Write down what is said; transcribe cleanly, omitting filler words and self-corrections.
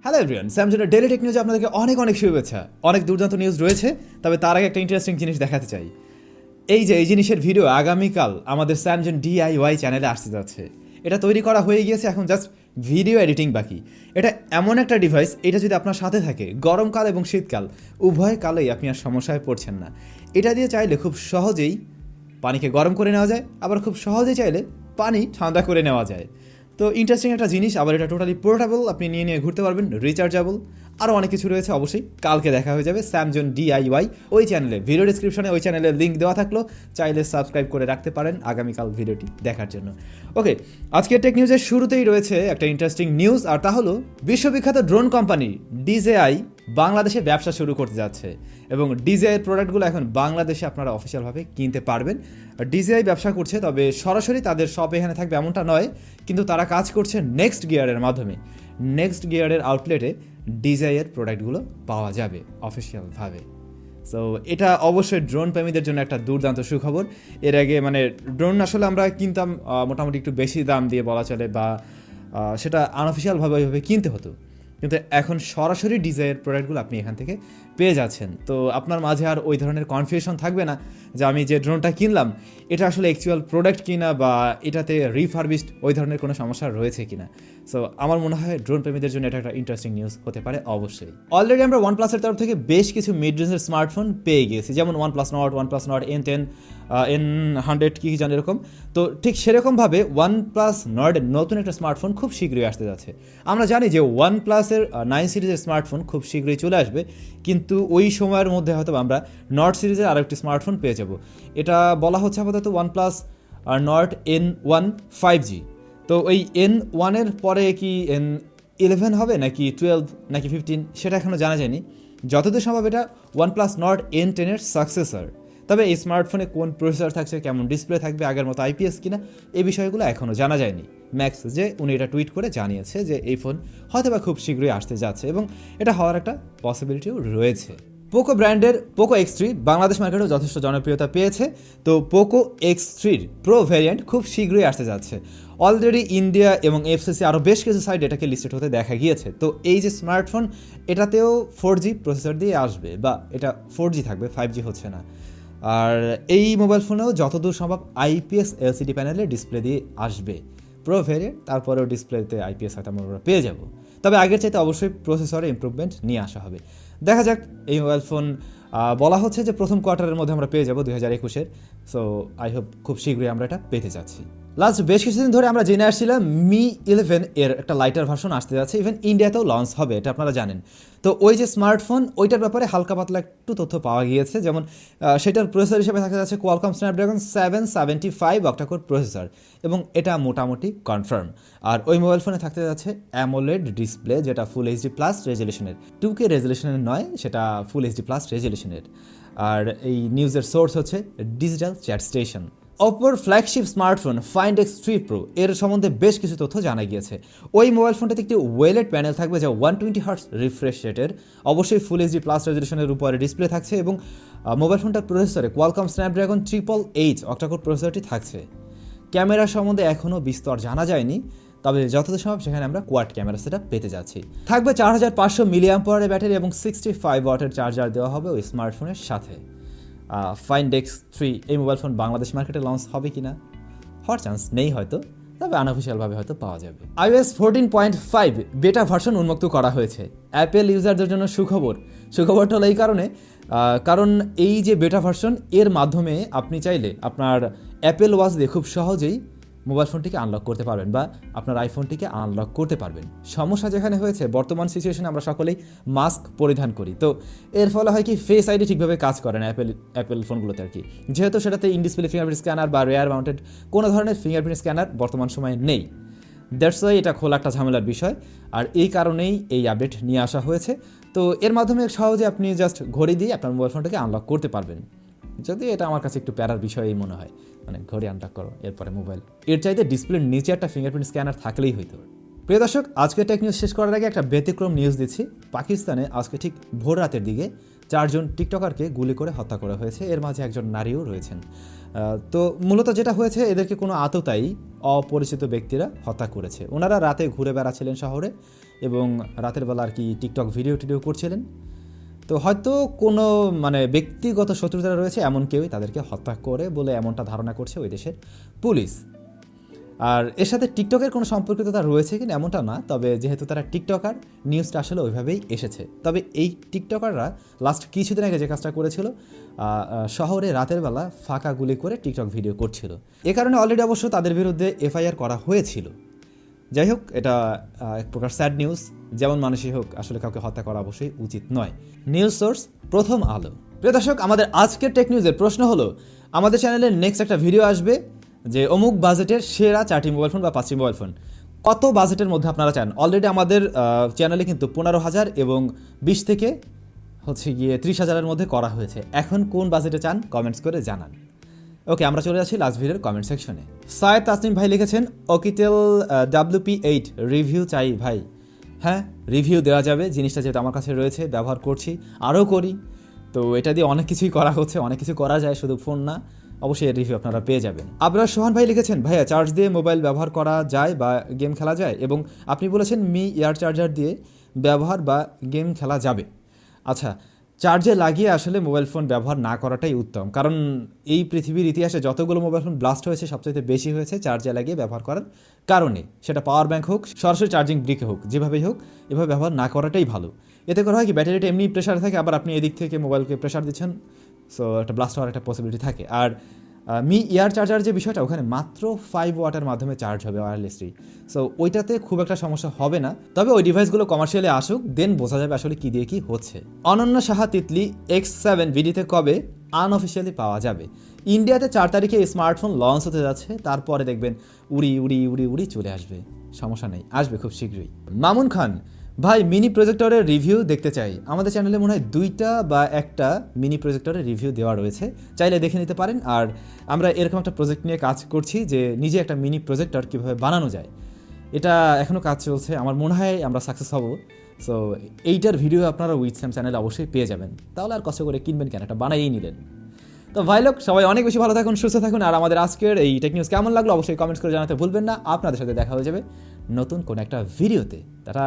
Hello everyone, স্যামজনের daily take নিউজে আপনাদেরকে অনেক অনেক শুভেচ্ছা। অনেক দুর্দান্ত নিউজ রয়েছে, তবে তার আগে একটা ইন্টারেস্টিং জিনিস দেখাতে চাই। এই জিনিসের ভিডিও আগামীকাল আমাদের স্যামজন DIY চ্যানেলে আসতে যাচ্ছে। এটা তৈরি করা হয়ে গিয়েছে, এখন জাস্ট ভিডিও এডিটিং বাকি। এটা এমন একটা ডিভাইস, এটা যদি আপনার সাথে থাকে গরমকাল এবং শীতকাল উভয় কালেই আপনি আর সমস্যায় পড়ছেন না। এটা দিয়ে চাইলে খুব সহজেই পানিকে গরম করে নেওয়া যায়, আবার খুব সহজেই চাইলে পানি ঠান্ডা করে নেওয়া যায়। তো ইন্টারেস্টিং একটা জিনিস, আবার এটা টোটালি পোর্টেবল, আপনি নিয়ে ঘুরতে পারবেন, রিচার্জেবল, আরও অনেক কিছু রয়েছে। অবশ্যই কালকে দেখা হয়ে যাবে স্যামজন DIY ওই চ্যানেলে। ভিডিও ডিসক্রিপশনে ওই চ্যানেলের লিঙ্ক দেওয়া থাকলো, চাইলে সাবস্ক্রাইব করে রাখতে পারেন আগামীকাল ভিডিওটি দেখার জন্য। ওকে, আজকের টেক নিউজের শুরুতেই রয়েছে একটা ইন্টারেস্টিং নিউজ, আর তা হলো বিশ্ববিখ্যাত ড্রোন কোম্পানি DJI বাংলাদেশে ব্যবসা শুরু করতে যাচ্ছে এবং DJI-এর প্রোডাক্টগুলো এখন বাংলাদেশে আপনারা অফিসিয়ালভাবে কিনতে পারবেন। DJI ব্যবসা করছে, তবে সরাসরি তাদের শপ এখানে থাকবে এমনটা নয়, কিন্তু তারা কাজ করছে নেক্সট গিয়ারের মাধ্যমে। নেক্সট গিয়ারের আউটলেটে DJI-এর প্রোডাক্টগুলো পাওয়া যাবে অফিসিয়ালভাবে। সো এটা অবশ্যই ড্রোন প্রেমীদের জন্য একটা দুর্দান্ত সুখবর। এর আগে ড্রোন আসলে আমরা কিনতাম মোটামুটি একটু বেশি দাম দিয়ে বলা চলে, বা সেটা আনঅফিসিয়ালভাবে ওইভাবে কিনতে হতো, কিন্তু এখন সরাসরি DJI-এর প্রোডাক্টগুলো আপনি এখান থেকে পেয়ে যাচ্ছেন। তো আপনার মাঝে আর ওই ধরনের কনফিউশন থাকবে না যে আমি যে ড্রোনটা কিনলাম এটা আসলে অ্যাকচুয়াল প্রোডাক্ট কিনা, বা এটাতে রিফারবিশড ওই ধরনের কোনো সমস্যা রয়েছে কিনা। সো আমার মনে হয় ড্রোন প্রেমীদের জন্য এটা একটা ইন্টারেস্টিং নিউজ হতে পারে অবশ্যই। অলরেডি আমরা OnePlus-এর তরফ থেকে বেশ কিছু মিড রেঞ্জের স্মার্টফোন পেয়ে গিয়েছি, যেমন OnePlus Nord N10, N100 কি জানি এরকম। তো ঠিক সেরকমভাবে OnePlus Nord-এর নতুন একটা স্মার্টফোন খুব শীঘ্রই আসতে যাচ্ছে। আমরা জানি যে OnePlus-এর 9 সিরিজের স্মার্টফোন খুব শীঘ্রই চলে আসবে, কিন্তু ওই সময়ের মধ্যে হয়তো আমরা Nord সিরিজের আরেকটি স্মার্টফোন পেয়ে যাব। এটা বলা হচ্ছে আপাতত OnePlus Nord N1 5G। তো ওই N1-এর পরে কি N11 হবে নাকি 12 নাকি 15 সেটা এখনও জানা যায়নি। যতদূর সম্ভব এটা OnePlus Nord N10-এর সাকসেসর। তবে এই স্মার্টফোনে কোন প্রসেসর থাকছে, কেমন ডিসপ্লে থাকবে, আগের মতো IPS কিনা, এই বিষয়গুলো এখনও জানা যায়নি। ম্যাক্স যে উনি এটা টুইট করে জানিয়েছে যে এই ফোন হয়তোবা খুব শীঘ্রই আসতে যাচ্ছে, এবং এটা হওয়ার একটা পসিবিলিটিও রয়েছে। পোকো ব্র্যান্ডের Poco X3 বাংলাদেশ মার্কেটেও যথেষ্ট জনপ্রিয়তা পেয়েছে। তো Poco X3-র প্রো ভ্যারিয়েন্ট খুব শীঘ্রই আসতে যাচ্ছে। অলরেডি ইন্ডিয়া এবং FCC আরও বেশ কিছু সাইড এটাকে লিস্টেড হতে দেখা গিয়েছে। তো এই যে স্মার্টফোন, এটাতেও 4G প্রসেসর দিয়ে আসবে, বা এটা 4G থাকবে, 5G হচ্ছে না। আর এই মোবাইল ফোনেও যতদূর সম্ভব IPS LCD প্যানেলে ডিসপ্লে দিয়ে আসবে প্রো ভ্যারিয়েন্ট। তারপরেও ডিসপ্লেতে IPS হয়তো আমরা পেয়ে যাব, তবে আগের চাইতে অবশ্যই প্রসেসরে ইমপ্রুভমেন্ট নিয়ে আসা হবে। দেখা যাক। এই মোবাইল ফোন বলা হচ্ছে যে প্রথম কোয়ার্টারের মধ্যে আমরা পেয়ে যাব 2021-এর। সো আই হোপ খুব শীঘ্রই আমরা এটা পেতে যাচ্ছি। লাস্ট বেশ কিছুদিন ধরে আমরা জেনে আসছিলাম Mi 11 এর একটা লাইটার ভার্সন আসতে যাচ্ছে, ইভেন ইন্ডিয়াতেও লঞ্চ হবে, এটা আপনারা জানেন। তো ওই যে স্মার্টফোন, ওইটার ব্যাপারে হালকা পাতলা একটু তথ্য পাওয়া গিয়েছে, যেমন সেটার প্রসেসর হিসেবে থাকতে যাচ্ছে Qualcomm Snapdragon 775 অক্টাকোর প্রসেসর, এবং এটা মোটামুটি কনফার্ম। আর ওই মোবাইল ফোনে থাকতে যাচ্ছে AMOLED ডিসপ্লে, যেটা ফুল HD প্লাস রেজলিউশনের, 2K রেজলিউশনের নয়, সেটা ফুল HD প্লাস রেজলিউশনের। আর এই নিউজের সোর্স হচ্ছে ডিজিটাল চ্যাট স্টেশন। অপোর flagship smartphone Find X3 Pro এর সম্বন্ধে বেশ কিছু তথ্য জানা গিয়েছে। ওই মোবাইল ফোনটাতে একটি ওয়েলেড প্যানেল থাকবে, যা 120 হার্টজ রিফ্রেশ রেটের, অবশ্যই ফুল HD প্লাস রেজলিউশনের উপরে ডিসপ্লে থাকছে, এবং মোবাইল ফোনটার প্রসেসরে Qualcomm Snapdragon 888 অক্টাকোর প্রসেসরটি থাকছে। ক্যামেরা সম্বন্ধে এখনও বিস্তর জানা যায়নি, তবে যতদূর সম্ভব সেখানে আমরা কোয়াড ক্যামেরা সেটআপ পেতে যাচ্ছি। থাকবে 4500 মিলিঅ্যাম্পিয়ারের ব্যাটারি এবং 65 ওয়াটের চার্জার দেওয়া হবে ওই স্মার্টফোনের সাথে। Find X3 এই মোবাইল ফোন বাংলাদেশ মার্কেটে লঞ্চ হবে কিনা, হওয়ার চান্স নেই হয়তো, তবে আনঅফিসিয়ালভাবে হয়তো পাওয়া যাবে। iOS 14.5 বেটা ভার্সন উন্মুক্ত করা হয়েছে। অ্যাপেল ইউজারদের জন্য সুখবরটা হলো এই কারণ এই যে বেটা ভার্সন, এর মাধ্যমে আপনি চাইলে আপনার অ্যাপেল ওয়াচ দিয়ে খুব সহজেই মোবাইল ফোনটিকে আনলক করতে পারবেন, বা আপনার আইফোনটিকে আনলক করতে পারবেন। সমস্যা যেখানে হয়েছে, বর্তমান সিচুয়েশনে আমরা সকলেই মাস্ক পরিধান করি, তো এর ফলে হয় কি ফেস আইডি ঠিকভাবে কাজ করে না অ্যাপেল ফোনগুলোতে আর কি, যেহেতু সেটাতে ইন ডিসপ্লে ফিঙ্গারপ্রিন্ট স্ক্যানার বা রেয়ার মাউন্টেড কোনো ধরনের ফিঙ্গারপ্রিন্ট স্ক্যানার বর্তমান সময়ে নেই। দ্যাটস ওয়াই এটা খোলা একটা ঝামেলার বিষয়, আর এই কারণেই এই আপডেট নিয়ে আসা হয়েছে। তো এর মাধ্যমে সহজে আপনি জাস্ট ঘড়ি দিয়ে আপনার মোবাইল ফোনটাকে আনলক করতে পারবেন, যদি এটা আমার কাছে একটু প্যারার বিষয়ই মনে হয়, ঘড়ি আনলক করো এরপরে মোবাইল। এর চাইতে ডিসপ্লের নিচে একটা ফিঙ্গারপ্রিন্ট স্ক্যানার থাকলেই হইতো। প্রিয় দর্শক, আজকে টেক নিউজ শেষ করার আগে একটা ব্যতিক্রম নিউজ দিচ্ছি। পাকিস্তানে আজকে ঠিক ভোর রাতের দিকে 4 জন টিকটকারকে গুলি করে হত্যা করা হয়েছে, এর মাঝে একজন নারীও রয়েছেন। তো মূলত যেটা হয়েছে, এদেরকে কোনো আততায়ী অপরিচিত ব্যক্তিরা হত্যা করেছে। ওনারা রাতে ঘুরে বেড়াচ্ছিলেন শহরে, এবং রাতের বেলা আর কি টিকটক ভিডিও করছিলেন। তো হয়তো কোনো মানে ব্যক্তিগত শত্রুতা রয়েছে এমন কেউই তাদেরকে হত্যা করে বলে এমনটা ধারণা করছে ওই দেশের পুলিশ। আর এর সাথে টিকটকের কোনো সম্পর্কিততা রয়েছে কিনা এমনটা না, তবে যেহেতু তারা টিকটকার, নিউজটা আসলে ওইভাবেই এসেছে। তবে এই টিকটকাররা লাস্ট কিছুদিন আগে যে কাজটা করেছিল, শহরে রাতের বেলা ফাঁকা গুলি করে টিকটক ভিডিও করছিল। এ কারণে অলরেডি অবশ্য তাদের বিরুদ্ধে এফআইআর করা হয়েছিল। যাই হোক, এটা এক প্রকার স্যাড নিউজ। যেমন মানুষই হোক, আসলে কাউকে হত্যা করা অবশ্যই উচিত নয়। নিউজ সোর্স প্রথম আলো। প্রিয় দর্শক, আমাদের আজকের টেক নিউজের প্রশ্ন হলো, আমাদের চ্যানেলে নেক্সট একটা ভিডিও আসবে যে অমুক বাজেটের সেরা 4টি মোবাইল ফোন বা 5টি মোবাইল ফোন। কত বাজেটের মধ্যে আপনারা চান? অলরেডি আমাদের চ্যানেলে কিন্তু 15,000 এবং 20 থেকে 30,000-এর মধ্যে করা হয়েছে। এখন কোন বাজেটে চান কমেন্টস করে জানান। ওকে, আমরা চলে যাচ্ছি লাস্ট ভিডিওর কমেন্ট সেকশনে। সায়েদ তাসনিম ভাই লিখেছেন, ওকিটেল WP8 রিভিউ চাই ভাই। হ্যাঁ, রিভিউ দেওয়া যাবে, জিনিসটা যেহেতু আমার কাছে রয়েছে, ব্যবহার করছি, আরও করি। তো এটা দিয়ে অনেক কিছুই করা হচ্ছে, অনেক কিছু করা যায়, শুধু ফোন না। অবশ্যই এর রিভিউ আপনারা পেয়ে যাবেন। আবরার সোহান ভাই লিখেছেন, ভাইয়া চার্জ দিয়ে মোবাইল ব্যবহার করা যায় বা গেম খেলা যায়? এবং আপনি বলেছেন মি এয়ার চার্জার দিয়ে ব্যবহার বা গেম খেলা যাবে। আচ্ছা, চার্জে লাগিয়ে আসলে মোবাইল ফোন ব্যবহার না করাটাই উত্তম, কারণ এই পৃথিবীর ইতিহাসে যতগুলো মোবাইল ফোন ব্লাস্ট হয়েছে সবচেয়ে বেশি হয়েছে চার্জে লাগিয়ে ব্যবহার করার কারণে। সেটা পাওয়ার ব্যাংক হোক, সরাসরি চার্জিং ব্রিকে হোক, যেভাবেই হোক, এভাবে ব্যবহার না করাটাই ভালো। এতে করে হয় কি, ব্যাটারিটা এমনি প্রেশার থাকে, আবার আপনি এদিক থেকে মোবাইলকে প্রেশার দিচ্ছেন, সো একটা ব্লাস্ট হওয়ার একটা পসিবিলিটি থাকে। আর মি এয়ার চার্জার যে বিষয়টা, ওখানে মাত্র 5 ওয়াটের মাধ্যমে চার্জ হবে ওয়্যারলেসলি, সো ওইটাতে খুব একটা সমস্যা হবে না। তবে ওই ডিভাইসগুলো কমার্শিয়ালি আসুক, দেন বোঝা যাবে আসলে কী দিয়ে কী হচ্ছে। অনন্য সাহা তিতলি X7 ভিডিতে কবে আনঅফিসিয়ালি পাওয়া যাবে? ইন্ডিয়াতে 4 তারিখে স্মার্টফোন লঞ্চ হতে যাচ্ছে, তারপরে দেখবেন উড়ি উড়ি উড়ি উড়ি চলে আসবে। সমস্যা নেই, আসবে খুব শীঘ্রই। মামুন খান ভাই, মিনি প্রজেক্টরের রিভিউ দেখতে চাই। আমাদের চ্যানেলে মনে হয় 2টা বা 1টা মিনি প্রজেক্টরের রিভিউ দেওয়া রয়েছে, চাইলে দেখে নিতে পারেন। আর আমরা এরকম একটা প্রজেক্ট নিয়ে কাজ করছি যে নিজে একটা মিনি প্রজেক্টর কীভাবে বানানো যায়, এটা এখনও কাজ চলছে। আমার মনে হয় আমরা সাকসেস হব। সো এইটার ভিডিও আপনারা উইথ স্যাম চ্যানেলে অবশ্যই পেয়ে যাবেন। তাহলে আর কষ্ট করে কিনবেন কেন, এটা বানাইই নিলেন। তো ভাই লোক, সবাই অনেক বেশি ভালো থাকুন, সুস্থ থাকুন। আর আমাদের আজকের এই টেক নিউজ কেমন লাগলো অবশ্যই কমেন্টস করে জানাতে ভুলবেন না। আপনাদের সাথে দেখা হয়ে যাবে নতুন কোনো একটা ভিডিওতে। তারা